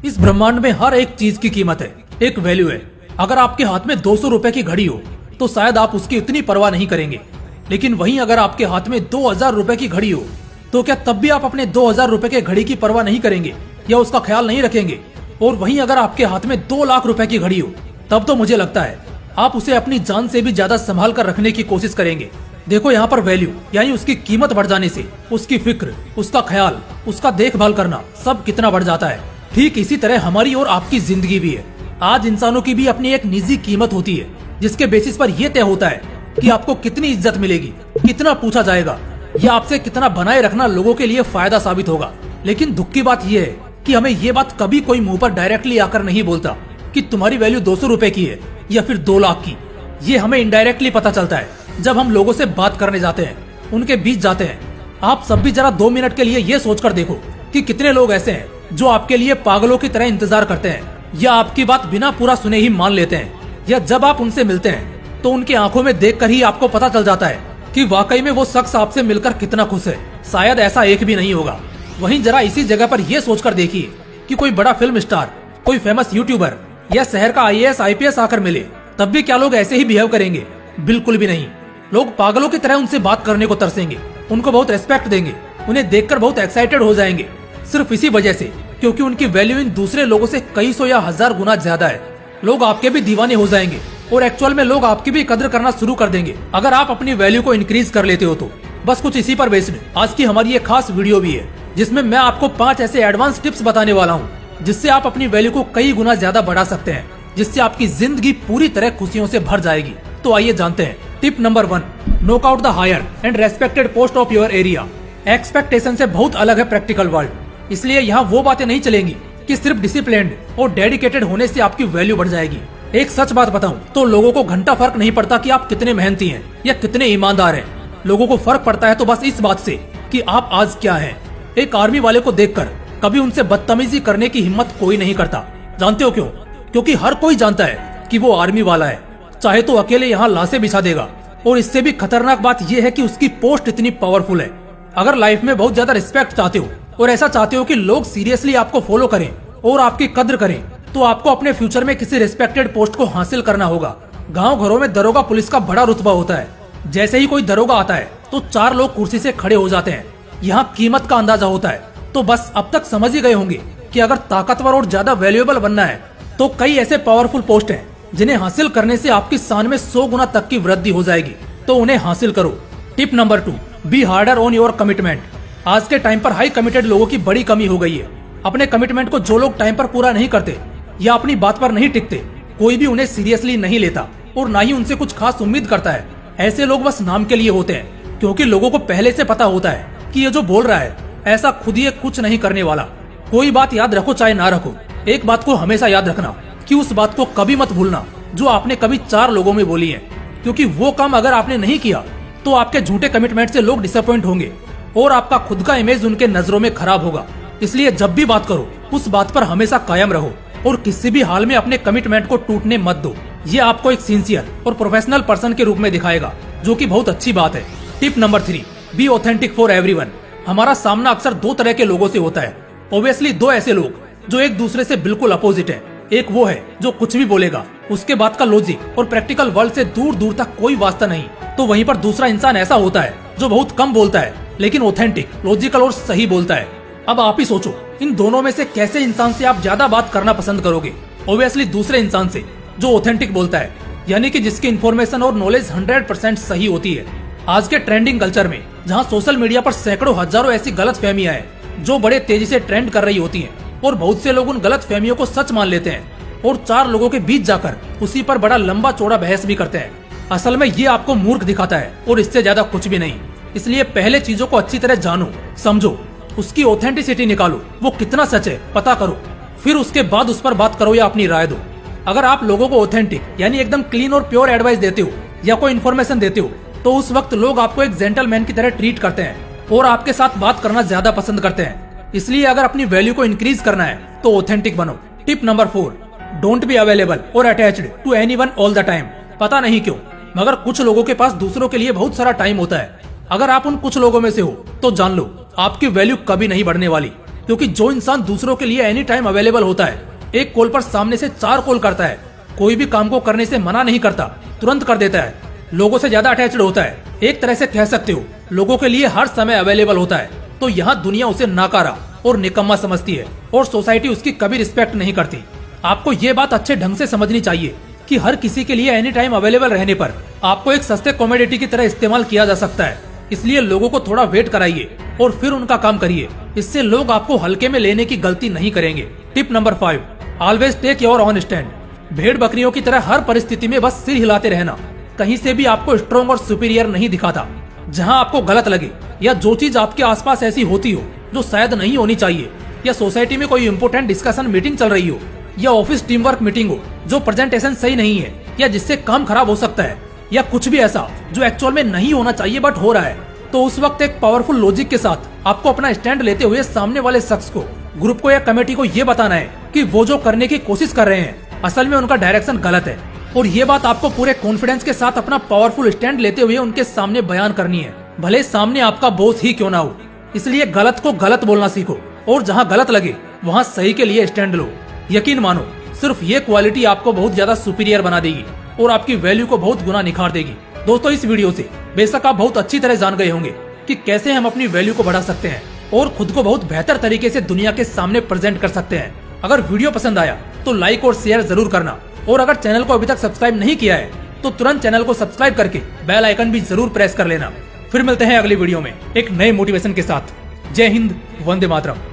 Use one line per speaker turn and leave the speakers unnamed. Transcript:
इस ब्रह्मांड में हर एक चीज की कीमत है, एक वैल्यू है। अगर आपके हाथ में 200 रुपए की घड़ी हो तो शायद आप उसकी इतनी परवाह नहीं करेंगे, लेकिन वहीं अगर आपके हाथ में 2000 रुपए की घड़ी हो तो क्या तब भी आप अपने 2000 रुपए के घड़ी की परवाह नहीं करेंगे या उसका ख्याल नहीं रखेंगे? और वहीं अगर आपके हाथ में 2 लाख रुपए की घड़ी हो तब तो मुझे लगता है आप उसे अपनी जान से भी ज्यादा संभाल कर रखने की कोशिश करेंगे। देखो, यहाँ पर वैल्यू यानी उसकी कीमत बढ़ जाने से उसकी फिक्र, उसका ख्याल, उसका देखभाल करना सब कितना बढ़ जाता है। ठीक इसी तरह हमारी और आपकी जिंदगी भी है। आज इंसानों की भी अपनी एक निजी कीमत होती है जिसके बेसिस पर यह तय होता है कि आपको कितनी इज्जत मिलेगी, कितना पूछा जाएगा या आपसे कितना बनाए रखना लोगों के लिए फायदा साबित होगा। लेकिन दुख की बात यह है कि हमें ये बात कभी कोई मुंह पर डायरेक्टली आकर नहीं बोलता कि तुम्हारी वैल्यू 200 रुपए की है या फिर 2 लाख की। ये हमें इनडायरेक्टली पता चलता है जब हम लोगों से बात करने जाते हैं, उनके बीच जाते हैं। आप सब भी जरा 2 मिनट के लिए ये सोचकर देखो कि कितने लोग ऐसे हैं जो आपके लिए पागलों की तरह इंतजार करते हैं या आपकी बात बिना पूरा सुने ही मान लेते हैं, या जब आप उनसे मिलते हैं तो उनकी आंखों में देखकर ही आपको पता चल जाता है कि वाकई में वो शख्स आपसे मिलकर कितना खुश है। शायद ऐसा एक भी नहीं होगा। वहीं जरा इसी जगह पर यह सोचकर देखिए कि कोई बड़ा फिल्म स्टार, कोई फेमस यूट्यूबर या शहर का IAS IPS आकर मिले, तब भी क्या लोग ऐसे ही बिहेव करेंगे? बिल्कुल भी नहीं। लोग पागलों की तरह उनसे बात करने को तरसेंगे, उनको बहुत रेस्पेक्ट देंगे, उन्हें देखकर बहुत एक्साइटेड हो जाएंगे, सिर्फ इसी वजह से क्योंकि उनकी वैल्यू इन दूसरे लोगों से कई सौ या हजार गुना ज्यादा है। लोग आपके भी दीवाने हो जाएंगे और एक्चुअल में लोग आपकी भी कदर करना शुरू कर देंगे अगर आप अपनी वैल्यू को इंक्रीज कर लेते हो तो। बस कुछ इसी पर बेस्ड आज की हमारी एक खास वीडियो भी है जिसमें मैं आपको 5 ऐसे एडवांस टिप्स बताने वाला हूँ जिससे आप अपनी वैल्यू को कई गुना ज्यादा बढ़ा सकते हैं, जिससे आपकी जिंदगी पूरी तरह खुशियों से भर जाएगी। तो आइए जानते हैं। Tip number 1, knock out the higher and respected post of your area. Expectation से बहुत अलग है प्रैक्टिकल वर्ल्ड, इसलिए यहाँ वो बातें नहीं चलेंगी कि सिर्फ डिसिप्लिन्ड और डेडिकेटेड होने से आपकी वैल्यू बढ़ जाएगी। एक सच बात बताऊं तो लोगों को घंटा फर्क नहीं पड़ता कि आप कितने मेहनती हैं या कितने ईमानदार हैं। लोगों को फर्क पड़ता है तो बस इस बात से कि आप आज क्या हैं। एक आर्मी वाले को देखकर कभी उनसे बदतमीजी करने की हिम्मत कोई नहीं करता। जानते हो क्यों? क्योंकि हर कोई जानता है कि वो आर्मी वाला है, चाहे तो अकेले यहाँ लाशें बिछा देगा। और इससे भी खतरनाक बात यह है कि उसकी पोस्ट इतनी पावरफुल है। अगर लाइफ में बहुत ज्यादा रिस्पेक्ट चाहते हो और ऐसा चाहते हो कि लोग सीरियसली आपको फॉलो करें और आपकी कद्र करें, तो आपको अपने फ्यूचर में किसी रिस्पेक्टेड पोस्ट को हासिल करना होगा। गांव घरों में दरोगा पुलिस का बड़ा रुतबा होता है। जैसे ही कोई दरोगा आता है तो 4 लोग कुर्सी से खड़े हो जाते हैं। यहाँ कीमत का अंदाजा होता है। तो बस अब तक समझ ही गए होंगे कि अगर ताकतवर और ज्यादा वैल्यूएबल बनना है तो कई ऐसे पावरफुल पोस्ट हैं जिन्हें हासिल करने से आपकी शान में 100 गुना तक की वृद्धि हो जाएगी। तो उन्हें हासिल करो। Tip number 2, be harder on your commitment. आज के टाइम पर हाई कमिटेड लोगों की बड़ी कमी हो गई है। अपने कमिटमेंट को जो लोग टाइम पर पूरा नहीं करते या अपनी बात पर नहीं टिकते, कोई भी उन्हें सीरियसली नहीं लेता और ना ही उनसे कुछ खास उम्मीद करता है। ऐसे लोग बस नाम के लिए होते हैं, क्योंकि लोगों को पहले से पता होता है कि ये जो बोल रहा है ऐसा खुद ही कुछ नहीं करने वाला। कोई बात याद रखो चाहे ना रखो, एक बात को हमेशा याद रखना कि उस बात को कभी मत भूलना जो आपने कभी 4 लोगों में बोली है, क्योंकि वो काम अगर आपने नहीं किया तो आपके झूठे कमिटमेंट से लोग डिसअपॉइंट होंगे और आपका खुद का इमेज उनके नजरों में खराब होगा। इसलिए जब भी बात करो उस बात पर हमेशा कायम रहो और किसी भी हाल में अपने कमिटमेंट को टूटने मत दो। ये आपको एक सिंसियर और प्रोफेशनल पर्सन के रूप में दिखाएगा, जो कि बहुत अच्छी बात है। Tip number 3, be authentic for everyone. हमारा सामना अक्सर 2 तरह के लोगों से होता है। ऑब्वियसली 2 ऐसे लोग जो एक दूसरे से बिल्कुल अपोजिट है। एक वो है जो कुछ भी बोलेगा, उसके बात का लॉजिक और प्रैक्टिकल वर्ल्ड से दूर दूर तक कोई वास्ता नहीं। तो वहीं पर दूसरा इंसान ऐसा होता है जो बहुत कम बोलता है लेकिन ऑथेंटिक, लॉजिकल और सही बोलता है। अब आप ही सोचो, इन दोनों में से कैसे इंसान से आप ज्यादा बात करना पसंद करोगे? ऑब्वियसली दूसरे इंसान से जो ऑथेंटिक बोलता है, यानी कि जिसकी इन्फॉर्मेशन और नॉलेज 100% सही होती है। आज के ट्रेंडिंग कल्चर में जहाँ सोशल मीडिया पर सैकड़ों हजारों ऐसी गलत फहमियां हैं जो बड़े तेजी से ट्रेंड कर रही होती हैं, और बहुत से लोग उन गलत फहमियों को सच मान लेते हैं और 4 लोगों के बीच जाकर उसी पर बड़ा लंबा चौड़ा बहस भी करते हैं। असल में ये आपको मूर्ख दिखाता है और इससे ज्यादा कुछ भी नहीं। इसलिए पहले चीजों को अच्छी तरह जानो, समझो, उसकी ऑथेंटिसिटी निकालो, वो कितना सच है पता करो, फिर उसके बाद उस पर बात करो या अपनी राय दो। अगर आप लोगों को ऑथेंटिक यानी एकदम क्लीन और प्योर एडवाइस देते हो या कोई इन्फॉर्मेशन देते हो तो उस वक्त लोग आपको एक जेंटलमैन की तरह ट्रीट करते हैं और आपके साथ बात करना ज्यादा पसंद करते हैं। इसलिए अगर अपनी वैल्यू को इंक्रीज करना है तो ऑथेंटिक बनो। Tip number 4, don't be available और attached to anyone all the time. पता नहीं क्यों मगर कुछ लोगों के पास दूसरों के लिए बहुत सारा टाइम होता है। अगर आप उन कुछ लोगों में से हो तो जान लो आपकी वैल्यू कभी नहीं बढ़ने वाली। क्योंकि जो इंसान दूसरों के लिए एनी टाइम अवेलेबल होता है, एक कॉल पर सामने से 4 कॉल करता है, कोई भी काम को करने से मना नहीं करता, तुरंत कर देता है, लोगों से ज्यादा अटैच्ड होता है, एक तरह से कह सकते हो लोगों के लिए हर समय अवेलेबल होता है, तो यहाँ दुनिया उसे नाकारा और निकम्मा समझती है और सोसाइटी उसकी कभी रिस्पेक्ट नहीं करती। आपको ये बात अच्छे ढंग से समझनी चाहिए कि हर किसी के लिए एनी टाइम अवेलेबल रहने पर आपको एक सस्ते कॉमोडिटी की तरह इस्तेमाल किया जा सकता है। इसलिए लोगों को थोड़ा वेट कराइए और फिर उनका काम करिए। इससे लोग आपको हल्के में लेने की गलती नहीं करेंगे। Tip number 5, always take your own stand. भेड़ बकरियों की तरह हर परिस्थिति में बस सिर हिलाते रहना कहीं से भी आपको स्ट्रॉन्ग और सुपीरियर नहीं दिखाता। जहाँ आपको गलत लगे या जो चीज आपके आसपास ऐसी होती हो जो शायद नहीं होनी चाहिए, या सोसाइटी में कोई इम्पोर्टेंट डिस्कशन मीटिंग चल रही हो, या ऑफिस टीम वर्क मीटिंग हो जो प्रेजेंटेशन सही नहीं है या जिससे काम खराब हो सकता है, या कुछ भी ऐसा जो एक्चुअल में नहीं होना चाहिए बट हो रहा है, तो उस वक्त एक पावरफुल लॉजिक के साथ आपको अपना स्टैंड लेते हुए सामने वाले शख्स को, ग्रुप को या कमेटी को ये बताना है कि वो जो करने की कोशिश कर रहे हैं असल में उनका डायरेक्शन गलत है। और ये बात आपको पूरे कॉन्फिडेंस के साथ अपना पावरफुल स्टैंड लेते हुए उनके सामने बयान करनी है, भले सामने आपका बॉस ही क्यों ना हो। इसलिए गलत को गलत बोलना सीखो और जहाँ गलत लगे वहाँ सही के लिए स्टैंड लो। यकीन मानो सिर्फ ये क्वालिटी आपको बहुत ज्यादा सुपीरियर बना देगी और आपकी वैल्यू को बहुत गुना निखार देगी। दोस्तों, इस वीडियो से बेशक आप बहुत अच्छी तरह जान गए होंगे कि कैसे हम अपनी वैल्यू को बढ़ा सकते हैं और खुद को बहुत बेहतर तरीके से दुनिया के सामने प्रेजेंट कर सकते हैं। अगर वीडियो पसंद आया तो लाइक और शेयर जरूर करना, और अगर चैनल को अभी तक सब्सक्राइब नहीं किया है तो तुरंत चैनल को सब्सक्राइब करके बेल आइकन भी जरूर प्रेस कर लेना। फिर मिलते हैं अगली वीडियो में एक नए मोटिवेशन के साथ। जय हिंद, वंदे मातरम।